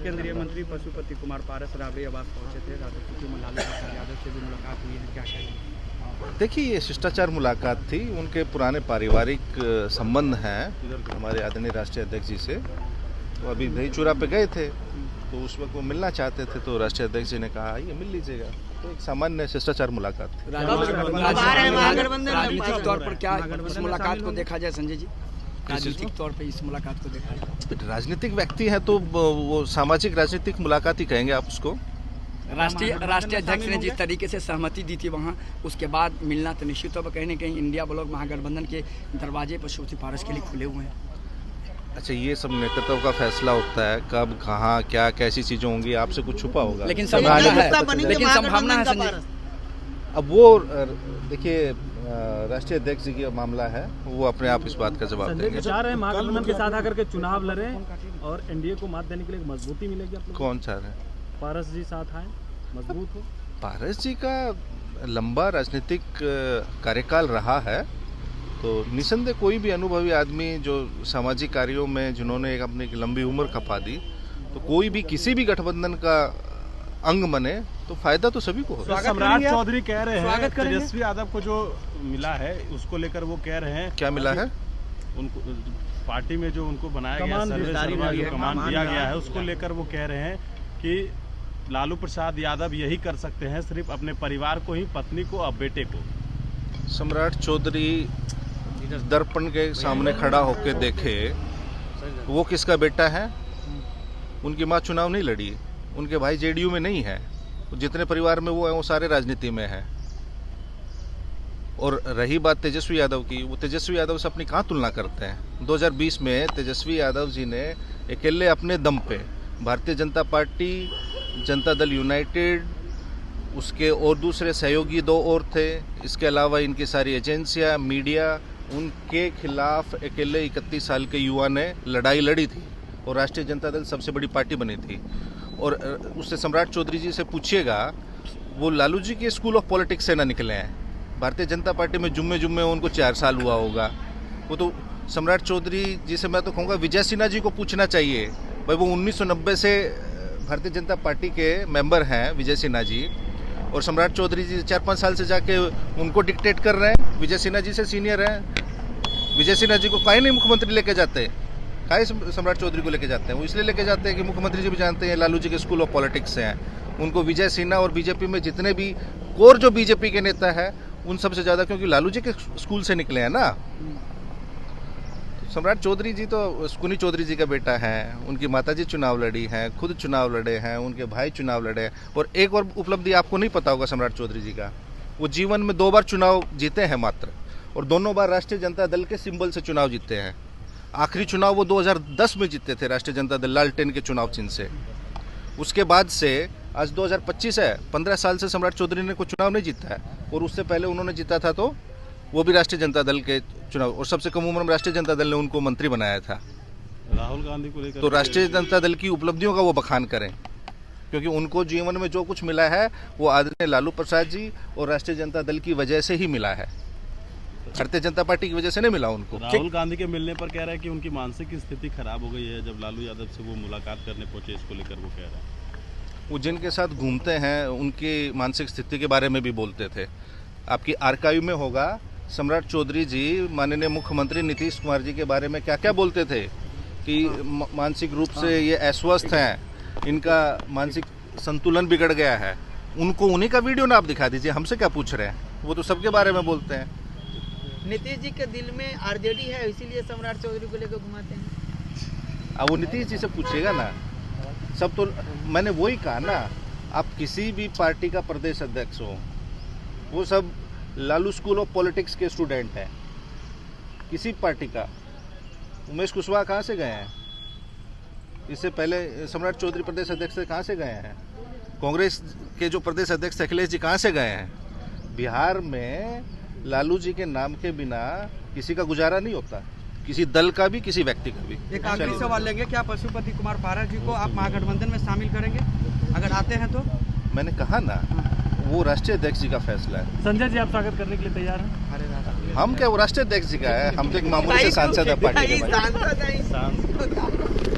केंद्रीय मंत्री पशुपति कुमार पारस राबड़ी आवास पहुंचे थे, लालू प्रसाद यादव से भी मुलाकात हुई है, क्या कहेंगे? देखिए, ये शिष्टाचार मुलाकात थी, उनके पुराने पारिवारिक संबंध हैं हमारे आदरणीय राष्ट्रीय अध्यक्ष जी से। तो अभी दही चूरा पे गए थे, तो उस वक्त वो मिलना चाहते थे, तो राष्ट्रीय अध्यक्ष जी ने कहा आइए मिल लीजिएगा। तो एक सामान्य शिष्टाचार मुलाकात थी। राजनीतिक तौर पर क्या इस मुलाकात को देखा जाए संजय जी? राजनीतिक तौर पे इस मुलाकात को देखा जाए? राजनीतिक व्यक्ति है तो वो सामाजिक राजनीतिक मुलाकात ही कहेंगे आप उसको। राष्ट्रीय अध्यक्ष ने जिस तरीके से सहमति दी थी वहाँ, उसके बाद मिलना तो निश्चित तौर पर कहीं न कहीं इंडिया ब्लॉक महागठबंधन के दरवाजे पशुपति पारस के लिए खुले हुए हैं। अच्छा, ये सब नेतृत्व का फैसला होता है, कब कहाँ क्या कैसी चीजें होंगी, आपसे कुछ छुपा होगा। लेकिन संभावना है संजय। अब वो देखिए, राष्ट्रीय अध्यक्ष जी का मामला है, वो अपने आप इस बात का जवाब देंगे। चाह रहे हैं महागठबंधन के साथ आकर के चुनाव लड़ें और एनडीए को मात देने के लिए मजबूती मिलेगी आप लोगों को? कौन चाह रहे हैं? पारस जी साथ आए, मजबूत हो। पारस जी का लंबा राजनीतिक कार्यकाल रहा है, तो निसंदेह कोई भी अनुभवी आदमी जो सामाजिक कार्यों में जिन्होंने एक अपनी लंबी उम्र खपा दी, तो कोई भी किसी भी गठबंधन का अंग बने तो फायदा तो सभी को होगा। सम्राट चौधरी कह रहे हैं तेजस्वी यादव को जो मिला है उसको लेकर वो कह रहे हैं, क्या मिला है उनको पार्टी में जो उनको बनाया गया जो कमान दिया गया है, उसको लेकर वो कह रहे हैं कि लालू प्रसाद यादव यही कर सकते हैं, सिर्फ अपने परिवार को ही, पत्नी को और बेटे को। सम्राट चौधरी दर्पण के सामने खड़ा होकर देखे वो किसका बेटा है। उनकी माँ चुनाव नहीं लड़ी, उनके भाई जेडीयू में नहीं है, जितने परिवार में वो है वो सारे राजनीति में है। और रही बात तेजस्वी यादव की, वो तेजस्वी यादव से अपनी कहाँ तुलना करते हैं। 2020 में तेजस्वी यादव जी ने अकेले अपने दम पे भारतीय जनता पार्टी, जनता दल यूनाइटेड, उसके और दूसरे सहयोगी 2 और थे, इसके अलावा इनकी सारी एजेंसियां, मीडिया, उनके खिलाफ अकेले 31 साल के युवा ने लड़ाई लड़ी थी और राष्ट्रीय जनता दल सबसे बड़ी पार्टी बनी थी। और उससे सम्राट चौधरी जी से पूछिएगा, वो लालू जी के स्कूल ऑफ पॉलिटिक्स से ना निकले हैं। भारतीय जनता पार्टी में जुम्मे उनको 4 साल हुआ होगा। वो तो सम्राट चौधरी जी से मैं तो कहूँगा विजय सिन्हा जी को पूछना चाहिए। भाई वो 1990 से भारतीय जनता पार्टी के मेंबर हैं विजय सिन्हा जी, और सम्राट चौधरी जी 4-5 साल से जाके उनको डिक्टेट कर रहे हैं। विजय सिन्हा जी से सीनियर हैं। विजय सिन्हा जी को काहे नहीं मुख्यमंत्री लेके जाते, काहे सम्राट चौधरी को लेके जाते हैं? वो इसलिए लेके जाते हैं कि मुख्यमंत्री जी भी जानते हैं लालू जी के स्कूल ऑफ पॉलिटिक्स से हैं। उनको विजय सिन्हा और बीजेपी में जितने भी कोर जो बीजेपी के नेता है उन सबसे ज़्यादा, क्योंकि लालू जी के स्कूल से निकले हैं ना। सम्राट चौधरी जी तो स्कुनी चौधरी जी का बेटा है, उनकी माताजी चुनाव लड़ी हैं, खुद चुनाव लड़े हैं, उनके भाई चुनाव लड़े। और एक और उपलब्धि आपको नहीं पता होगा सम्राट चौधरी जी का, वो जीवन में 2 बार चुनाव जीते हैं मात्र, और दोनों बार राष्ट्रीय जनता दल के सिंबल से चुनाव जीते हैं। आखिरी चुनाव वो 2010 में जीते थे राष्ट्रीय जनता दल लालटेन के चुनाव चिन्ह से। उसके बाद से आज 2025 है, 15 साल से सम्राट चौधरी ने कोई चुनाव नहीं जीता है। और उससे पहले उन्होंने जीता था तो वो भी राष्ट्रीय जनता दल के चुनाव, और सबसे कम उम्र में राष्ट्रीय जनता दल ने उनको मंत्री बनाया था। राहुल गांधी को लेकर तो राष्ट्रीय जनता दल की उपलब्धियों का वो बखान करें, क्योंकि उनको जीवन में जो कुछ मिला है वो आदरणीय लालू प्रसाद जी और राष्ट्रीय जनता दल की वजह से ही मिला है, भारतीय जनता पार्टी की वजह से नहीं मिला उनको। राहुल गांधी के मिलने पर कह रहा है कि उनकी मानसिक स्थिति खराब हो गई है, जब लालू यादव से वो मुलाकात करने पहुंचे, इसको लेकर वो कह रहा है। वो जिनके साथ घूमते हैं उनकी मानसिक स्थिति के बारे में भी बोलते थे। आपकी आर्काइव में होगा, सम्राट चौधरी जी माननीय मुख्यमंत्री नीतीश कुमार जी के बारे में क्या क्या बोलते थे कि मानसिक रूप से ये अस्वस्थ हैं, इनका मानसिक संतुलन बिगड़ गया है। उनको उन्हीं का वीडियो ना आप दिखा दीजिए, हमसे क्या पूछ रहे हैं? वो तो सबके बारे में बोलते हैं। नीतीश जी के दिल में आरजेडी है, इसीलिए सम्राट चौधरी को लेकर घुमाते हैं। अब वो नीतीश जी से पूछिएगा ना, सब तो मैंने वही कहा ना, आप किसी भी पार्टी का प्रदेश अध्यक्ष हो, वो सब लालू स्कूल ऑफ पॉलिटिक्स के स्टूडेंट हैं किसी पार्टी का। उमेश कुशवाहा कहाँ से गए हैं? इससे पहले सम्राट चौधरी प्रदेश अध्यक्ष से कहाँ से गए हैं? कांग्रेस के जो प्रदेश अध्यक्ष अखिलेश जी कहाँ से गए हैं? बिहार में लालू जी के नाम के बिना किसी का गुजारा नहीं होता, किसी दल का भी, किसी व्यक्ति का भी। एक आखिरी सवाल लेंगे, क्या पशुपति कुमार पारस जी को आप महागठबंधन में शामिल करेंगे अगर आते हैं तो? मैंने कहा ना, वो राष्ट्रीय अध्यक्ष जी का फैसला है। संजय जी, आप स्वागत करने के लिए तैयार हैं? हम क्या, वो राष्ट्रीय अध्यक्ष जी का है, हम तो एक मामूली से सांसद है पार्टी के।